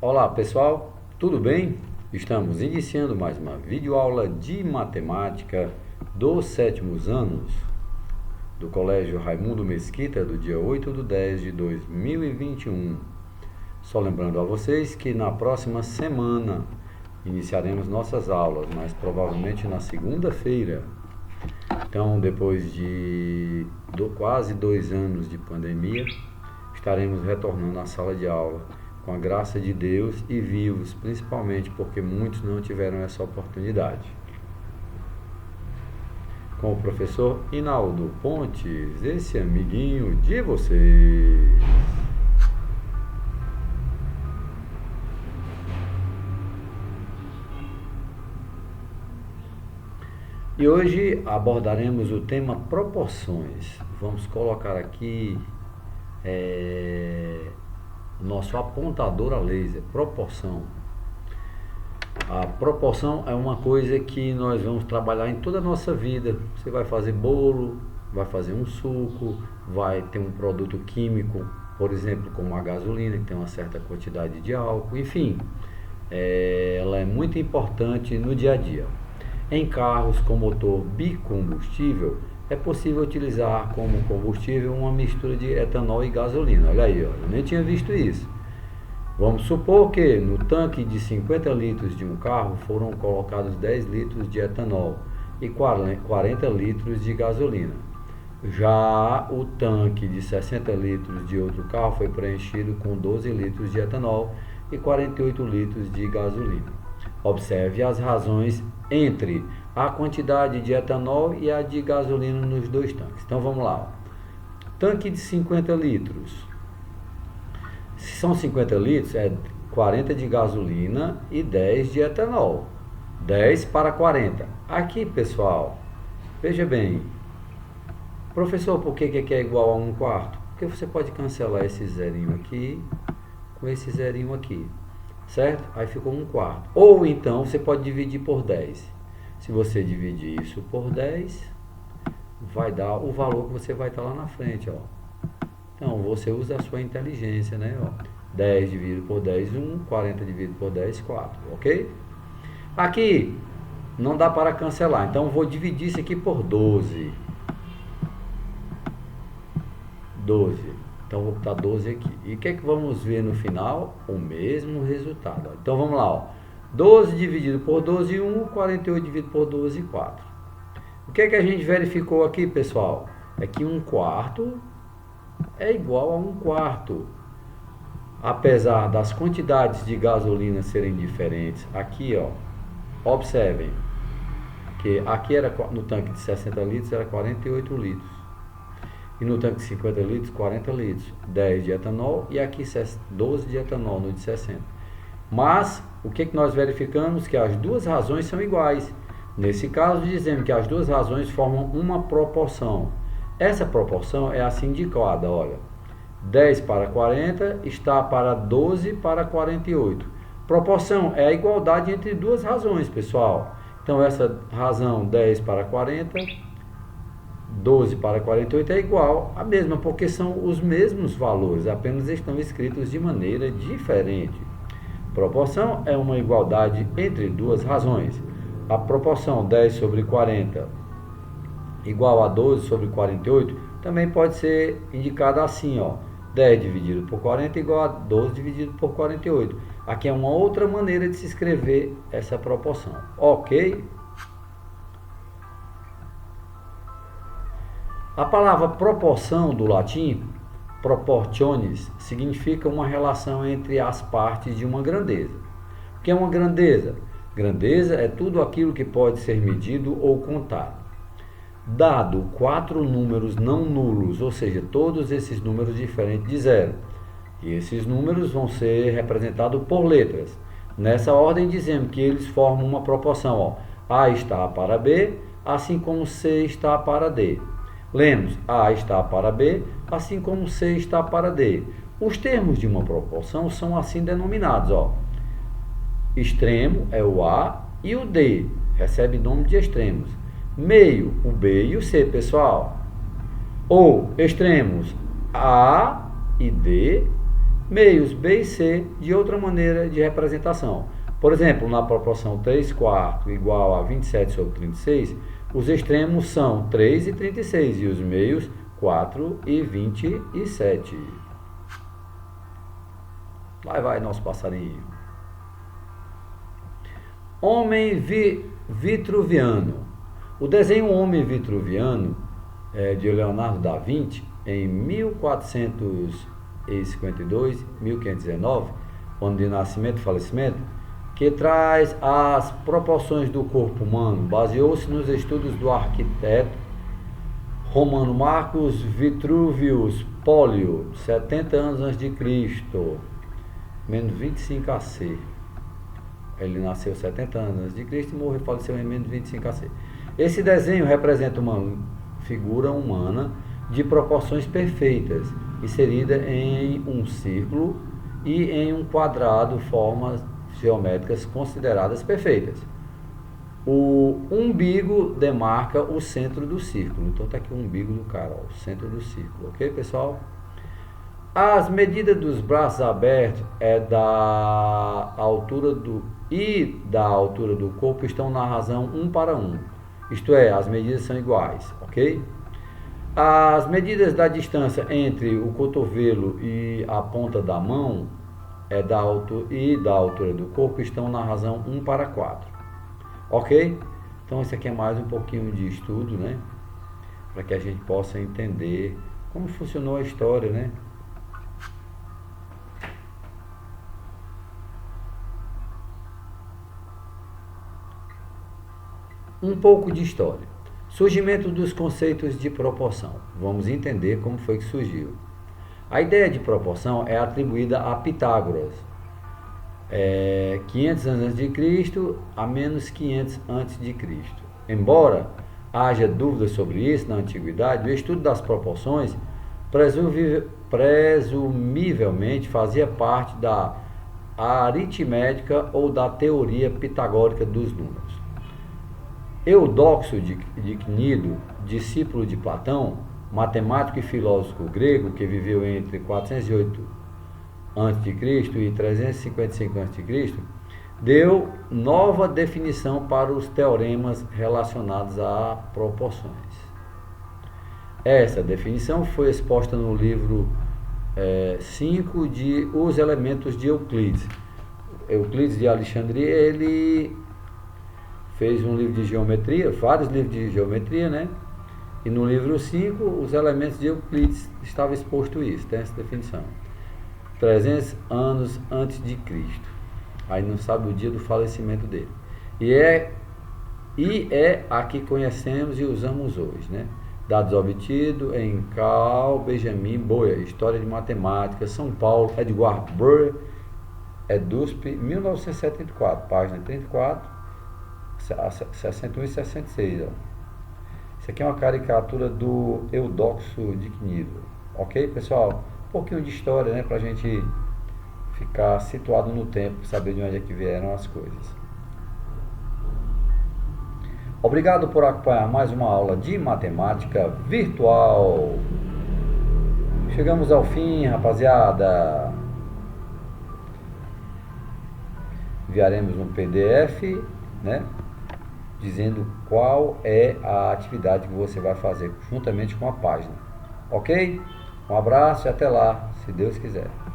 Olá pessoal, tudo bem? Estamos iniciando mais uma videoaula de matemática dos sétimos anos do Colégio Raimundo Mesquita do dia 8/10/2021. Só lembrando a vocês que na próxima semana iniciaremos nossas aulas, mas provavelmente na segunda-feira. Então, depois de quase 2 anos de pandemia, estaremos retornando à sala de aula com a graça de Deus e vivos, principalmente porque muitos não tiveram essa oportunidade. Com o professor Hinaldo Pontes, esse amiguinho de vocês. E hoje abordaremos o tema proporções. Vamos colocar aqui nosso apontador a laser, proporção. A proporção é uma coisa que nós vamos trabalhar em toda a nossa vida. Você vai fazer bolo, vai fazer um suco, vai ter um produto químico, por exemplo, como a gasolina, que tem uma certa quantidade de álcool, enfim, ela é muito importante no dia a dia. Em carros com motor bicombustível, é possível utilizar como combustível uma mistura de etanol e gasolina. Olha aí, ó, eu nem tinha visto isso. Vamos supor que no tanque de 50 litros de um carro foram colocados 10 litros de etanol e 40 litros de gasolina. Já o tanque de 60 litros de outro carro foi preenchido com 12 litros de etanol e 48 litros de gasolina. Observe as razões entre a quantidade de etanol e a de gasolina nos dois tanques. Então vamos lá. Tanque de 50 litros. Se são 50 litros, é 40 de gasolina e 10 de etanol. 10 para 40. Aqui, pessoal, veja bem. Professor, por que é igual a 1/4? Porque você pode cancelar esse zerinho aqui com esse zerinho aqui. Certo? Aí ficou 1/4. Ou então você pode dividir por 10. Se você dividir isso por 10, vai dar o valor que você vai estar lá na frente, ó. Então você usa a sua inteligência, né? Ó. 10 dividido por 10, 1. 40 dividido por 10, 4. Ok? Aqui não dá para cancelar. Então vou dividir isso aqui por 12. 12. Então vou botar 12 aqui. E o que é que vamos ver no final? O mesmo resultado. Então vamos lá, ó. 12 dividido por 12, 1. 48 dividido por 12, 4. O que é que a gente verificou aqui, pessoal? É que 1/4 é igual a 1/4. Apesar das quantidades de gasolina serem diferentes, aqui, ó, observem que aqui era no tanque de 60 litros era 48 litros. E no tanque de 50 litros, 40 litros, 10 de etanol e aqui 12 de etanol no de 60. Mas, o que nós verificamos? Que as duas razões são iguais. Nesse caso, dizemos que as duas razões formam uma proporção. Essa proporção é assim indicada, olha. 10 para 40 está para 12 para 48. Proporção é a igualdade entre duas razões, pessoal. Então, essa razão 10 para 40... 12 para 48 é igual a mesma, porque são os mesmos valores, apenas estão escritos de maneira diferente. Proporção é uma igualdade entre duas razões. A proporção 10 sobre 40 igual a 12 sobre 48 também pode ser indicada assim, ó. 10 dividido por 40 igual a 12 dividido por 48. Aqui é uma outra maneira de se escrever essa proporção, ok? A palavra proporção do latim, proportiones, significa uma relação entre as partes de uma grandeza. O que é uma grandeza? Grandeza é tudo aquilo que pode ser medido ou contado. Dado 4 números não nulos, ou seja, todos esses números diferentes de zero. E esses números vão ser representados por letras. Nessa ordem dizemos que eles formam uma proporção, ó. A está para B, assim como C está para D. Lemos, A está para B, assim como C está para D. Os termos de uma proporção são assim denominados, ó. Extremo é o A e o D, recebe nome de extremos. Meio, o B e o C, pessoal. Ou extremos A e D, meios B e C de outra maneira de representação. Por exemplo, na proporção 3/4 igual a 27/36, os extremos são 3 e 36 e os meios 4 e 27. Vai nosso passarinho. Homem vitruviano. O desenho Homem Vitruviano de Leonardo da Vinci, em 1452, 1519, ano de nascimento e falecimento, que traz as proporções do corpo humano, baseou-se nos estudos do arquiteto romano Marcus Vitruvius Pollio, 70 anos antes de Cristo, menos 25 AC. Ele nasceu 70 anos antes de Cristo e morreu, faleceu em menos 25 AC. Esse desenho representa uma figura humana de proporções perfeitas, inserida em um círculo e em um quadrado, formas geométricas consideradas perfeitas. O umbigo demarca o centro do círculo. Então tá aqui o umbigo do cara, ó, o centro do círculo, ok, pessoal? As medidas dos braços abertos da altura do corpo estão na razão 1:1. Isto é, as medidas são iguais, ok? As medidas da distância entre o cotovelo e a ponta da mão da altura do corpo estão na razão 1:4, ok? Então isso aqui é mais um pouquinho de estudo, né? Para que a gente possa entender como funcionou a história, né? Um pouco de história. Surgimento dos conceitos de proporção. Vamos entender como foi que surgiu. A ideia de proporção é atribuída a Pitágoras, 500 anos antes de Cristo a menos 500 antes de Cristo. Embora haja dúvidas sobre isso na antiguidade, o estudo das proporções presumivelmente fazia parte da aritmética ou da teoria pitagórica dos números. Eudoxo de Cnido, discípulo de Platão, matemático e filósofo grego que viveu entre 408 a.C. e 355 a.C., deu nova definição para os teoremas relacionados a proporções. Essa definição foi exposta no livro 5 de Os Elementos de Euclides. Euclides de Alexandria, ele fez um livro de geometria, vários livros de geometria, né? E no livro 5, os elementos de Euclides estava exposto isso, tem essa definição. 300 anos antes de Cristo. Aí não sabe o dia do falecimento dele. E é a que conhecemos e usamos hoje, né? Dados obtidos em Carl Benjamin Boyer, História de Matemática, São Paulo, Edward Burr, EDUSP, 1974, página 34, 61 e 66, ó. Isso aqui é uma caricatura do Eudoxo de Cnido, ok, pessoal? Um pouquinho de história, né, pra gente ficar situado no tempo, saber de onde é que vieram as coisas. Obrigado por acompanhar mais uma aula de matemática virtual. Chegamos ao fim, rapaziada. Enviaremos um PDF, né, dizendo qual é a atividade que você vai fazer juntamente com a página. Ok? Um abraço e até lá, se Deus quiser.